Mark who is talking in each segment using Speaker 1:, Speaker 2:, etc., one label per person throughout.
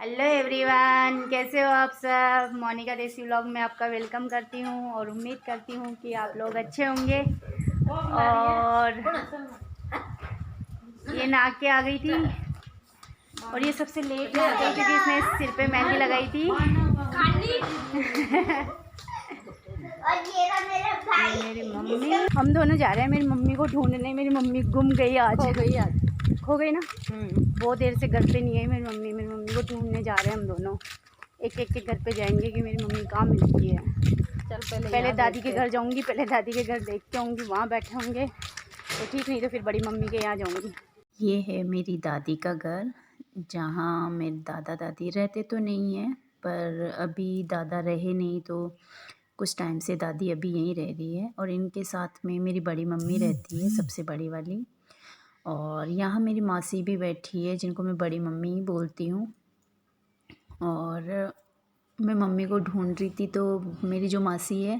Speaker 1: Hello everyone, कैसे हो आप सब। मोनिका देसी व्लॉग में आपका वेलकम करती हूँ और उम्मीद करती हूँ कि आप लोग अच्छे होंगे। और ये नहा के आ गई थी और ये सबसे लेट नहा गई क्योंकि इसने सिर पे मेहंदी लगाई थी। ये मेरी मम्मी, हम दोनों जा रहे हैं मेरी मम्मी को ढूंढने। मेरी मम्मी गुम गई आज, खो गई ना। बहुत देर से घर पे नहीं है मेरी मम्मी। मेरी मम्मी को ढूंढने जा रहे हैं हम दोनों। एक एक के घर पे जाएंगे कि मेरी मम्मी कहाँ मिलती है। चल पहले दादी के घर जाऊंगी, पहले दादी के घर देख के आऊँगी, वहाँ बैठे होंगे तो ठीक, नहीं तो फिर बड़ी मम्मी के यहाँ जाऊँगी।
Speaker 2: ये है मेरी दादी का घर, जहाँ मेरे दादा दादी रहते तो नहीं है, पर अभी दादा रहे नहीं तो कुछ टाइम से दादी अभी यहीं रह रही है। और इनके साथ में मेरी बड़ी मम्मी रहती है, सबसे बड़ी वाली। और यहाँ मेरी मासी भी बैठी है, जिनको मैं बड़ी मम्मी ही बोलती हूँ। और मैं मम्मी को ढूंढ रही थी तो मेरी जो मासी है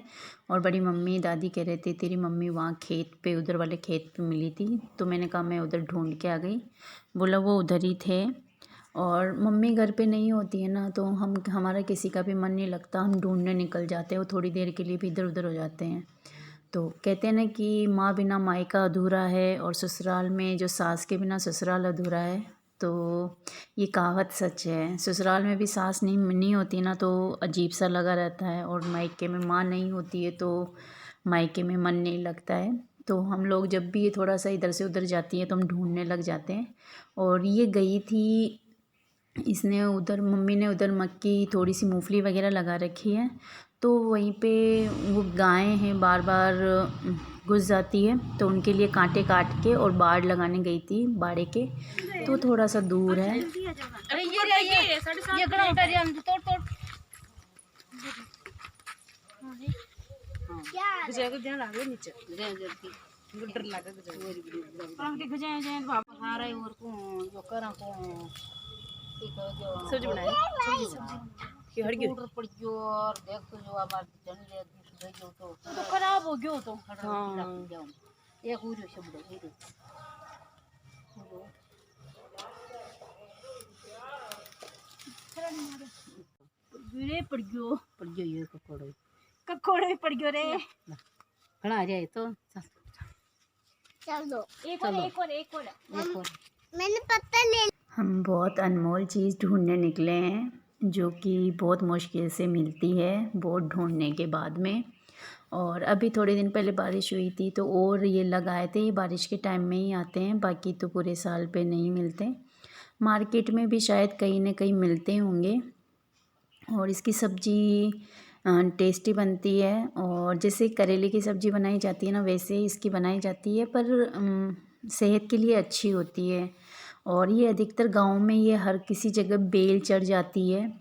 Speaker 2: और बड़ी मम्मी दादी कह रहे थे तेरी मम्मी वहाँ खेत पे, उधर वाले खेत पे मिली थी। तो मैंने कहा मैं उधर ढूंढ के आ गई। बोला वो उधर ही थे। और मम्मी घर पे नहीं होती है ना, तो हमारा किसी का भी मन नहीं लगता, हम ढूंढने निकल जाते हैं। वो थोड़ी देर के लिए भी इधर उधर हो जाते हैं। तो कहते हैं ना कि माँ बिना मायका अधूरा है, और ससुराल में जो सास के बिना ससुराल अधूरा है। तो ये कहावत सच है। ससुराल में भी सास नहीं होती ना तो अजीब सा लगा रहता है, और मायके में माँ नहीं होती है तो मायके में मन नहीं लगता है। तो हम लोग जब भी ये थोड़ा सा इधर से उधर जाती हैं तो हम ढूंढने लग जाते हैं। और ये गई थी, इसने उधर, मम्मी ने उधर मक्की, थोड़ी सी मूंगफली वगैरह लगा रखी है। तो वहीं पे वो गायें हैं, बार बार घुस जाती है, तो उनके लिए कांटे काट के और बाड़ लगाने गई थी बाड़े के। तो थोड़ा सा दूर है।
Speaker 1: अरे ये ग्राउंड है, हम तोड़ तोड़ क्या को ध्यान लागे नीचे डर लगा हम के गजाए जाए बाप हारा और को जो करा को सब्जी बनाए सब्जी हट गई पड़ गयो। और देख तो जो हमार जन ले गई तो खराब हो गयो। तो हां एक उरो शब्द उरो गिरे पड़ गयो ये ककोड़े पड़ गयो रे। खड़ा जाए तो चल दो एक और मैंने पत्ता ले।
Speaker 2: हम बहुत अनमोल चीज़ ढूंढने निकले हैं, जो कि बहुत मुश्किल से मिलती है, बहुत ढूंढने के बाद में। और अभी थोड़े दिन पहले बारिश हुई थी तो और ये लगाए थे, ये बारिश के टाइम में ही आते हैं, बाकी तो पूरे साल पे नहीं मिलते। मार्केट में भी शायद कहीं ना कहीं मिलते होंगे। और इसकी सब्ज़ी टेस्टी बनती है, और जैसे करेले की सब्ज़ी बनाई जाती है ना, वैसे ही इसकी बनाई जाती है, पर सेहत के लिए अच्छी होती है। और ये अधिकतर गाँव में ये हर किसी जगह बेल चढ़ जाती है।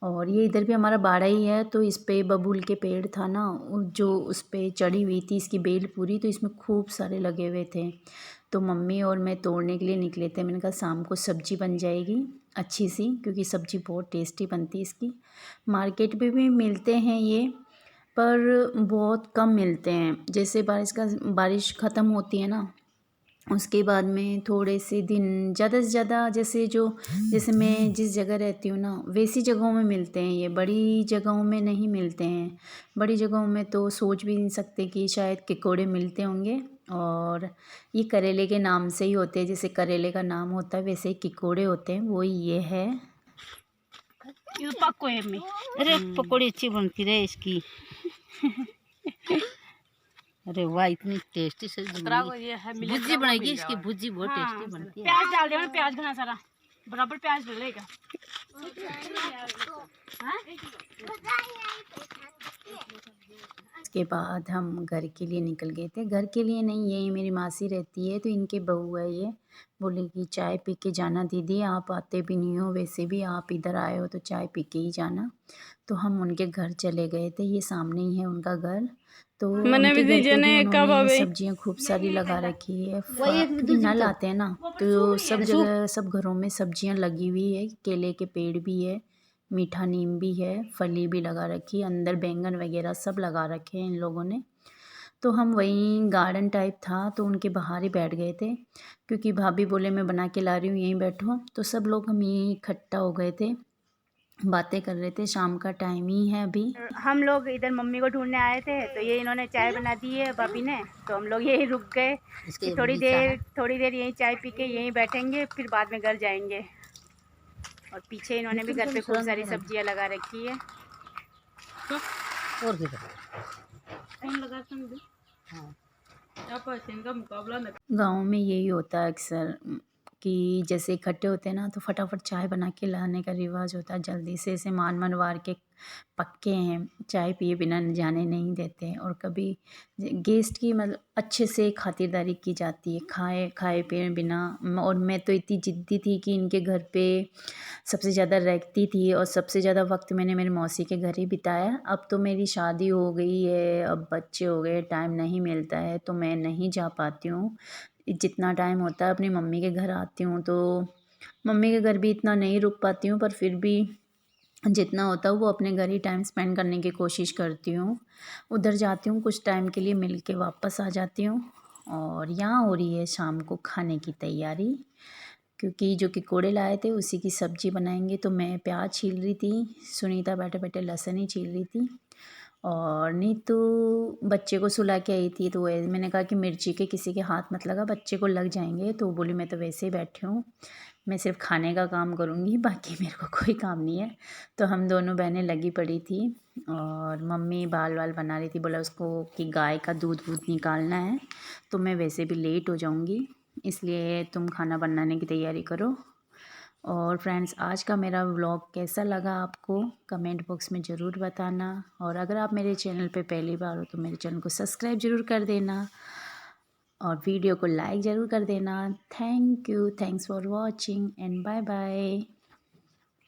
Speaker 2: और ये इधर भी हमारा बाड़ा ही है, तो इस पे बबूल के पेड़ था ना, जो उस पे चढ़ी हुई थी इसकी बेल पूरी, तो इसमें खूब सारे लगे हुए थे। तो मम्मी और मैं तोड़ने के लिए निकले थे। मैंने कहा शाम को सब्ज़ी बन जाएगी अच्छी सी, क्योंकि सब्ज़ी बहुत टेस्टी बनती है इसकी। मार्केट में भी मिलते हैं ये, पर बहुत कम मिलते हैं। जैसे बारिश ख़त्म होती है ना, उसके बाद में थोड़े से दिन, ज़्यादा से ज़्यादा, जैसे मैं जिस जगह रहती हूँ ना, वैसी जगहों में मिलते हैं ये, बड़ी जगहों में नहीं मिलते हैं। बड़ी जगहों में तो सोच भी नहीं सकते कि शायद किकोड़े मिलते होंगे। और ये करेले के नाम से ही होते हैं, जैसे करेले का नाम होता है वैसे ही किकोड़े होते हैं, वो ये है।
Speaker 1: ये पक्को है में। अरे पकौड़ी अच्छी बनती रहे इसकी। अरे वाह, इतनी टेस्टी सब्जी भुजी बनाएगी इसकी, भुजी बहुत टेस्टी बनती है। प्याज डाल दे, प्याज घना सारा बराबर प्याज डलेगा।
Speaker 2: उसके बाद हम घर के लिए निकल गए थे। घर के लिए नहीं, यही मेरी मासी रहती है तो इनके बहू है ये। बोले कि चाय पी के जाना दीदी, आप आते भी नहीं हो, वैसे भी आप इधर आए हो तो चाय पी के ही जाना। तो हम उनके घर चले गए थे, ये सामने ही है उनका घर। तो उनके घर पे भी उन्होंने सब्जियां खूब सारी लगा रखी है। क्योंकि नल आते हैं ना, तो सब जगह सब घरों में सब्जियां लगी हुई है। केले के पेड़ भी है, मीठा नीम भी है, फली भी लगा रखी है, अंदर बैंगन वगैरह सब लगा रखे हैं इन लोगों ने। तो हम वहीं, गार्डन टाइप था तो उनके बाहर ही बैठ गए थे, क्योंकि भाभी बोले मैं बना के ला रही हूँ, यहीं बैठो। तो सब लोग हम यहीं इकट्ठा हो गए थे। बातें कर रहे थे। शाम का टाइम ही है अभी।
Speaker 1: हम लोग इधर मम्मी को ढूंढने आए थे, तो ये इन्होंने चाय बना दी है भाभी ने, तो हम लोग यहीं रुक गए कि थोड़ी देर यहीं चाय पी के यहीं बैठेंगे, फिर बाद में घर जाएंगे। और पीछे इन्होंने भी घर पे खूब सारी सब्जियां लगा रखी है।
Speaker 3: और
Speaker 2: गाँव में यही होता है अक्सर कि जैसे इकट्ठे होते हैं ना, तो फटाफट चाय बना के लाने का रिवाज होता है। जल्दी से ऐसे मान मनवार के पक्के हैं, चाय पिए बिना जाने नहीं देते। और कभी गेस्ट की मतलब अच्छे से खातिरदारी की जाती है, खाए पिए बिना। और मैं तो इतनी ज़िद्दी थी कि इनके घर पे सबसे ज़्यादा रहती थी, और सबसे ज़्यादा वक्त मैंने मेरी मौसी के घर ही बिताया। अब तो मेरी शादी हो गई है, अब बच्चे हो गए, टाइम नहीं मिलता है, तो मैं नहीं जा पाती हूँ। जितना टाइम होता है अपनी मम्मी के घर आती हूँ, तो मम्मी के घर भी इतना नहीं रुक पाती हूँ, पर फिर भी जितना होता है वो अपने घर ही टाइम स्पेंड करने की कोशिश करती हूँ। उधर जाती हूँ, कुछ टाइम के लिए मिल के वापस आ जाती हूँ। और यहाँ हो रही है शाम को खाने की तैयारी, क्योंकि जो कोड़े लाए थे उसी की सब्ज़ी बनाएंगे। तो मैं प्याज छील रही थी, सुनीता बैठे बैठे लहसुन ही छील रही थी। और नीतू बच्चे को सुला के आई थी, तो मैंने कहा कि मिर्ची के किसी के हाथ मत लगा, बच्चे को लग जाएंगे। तो बोली मैं तो वैसे ही बैठी हूँ, मैं सिर्फ खाने का काम करूँगी, बाकी मेरे को कोई काम नहीं है। तो हम दोनों बहनें लगी पड़ी थी, और मम्मी बाल वाल बना रही थी। बोला उसको कि गाय का दूध निकालना है, तो मैं वैसे भी लेट हो जाऊँगी, इसलिए तुम खाना बनाने की तैयारी करो। और फ्रेंड्स, आज का मेरा व्लॉग कैसा लगा आपको कमेंट बॉक्स में ज़रूर बताना। और अगर आप मेरे चैनल पे पहली बार हो तो मेरे चैनल को सब्सक्राइब ज़रूर कर देना, और वीडियो को लाइक ज़रूर कर देना। Thank you, thanks for watching and bye bye.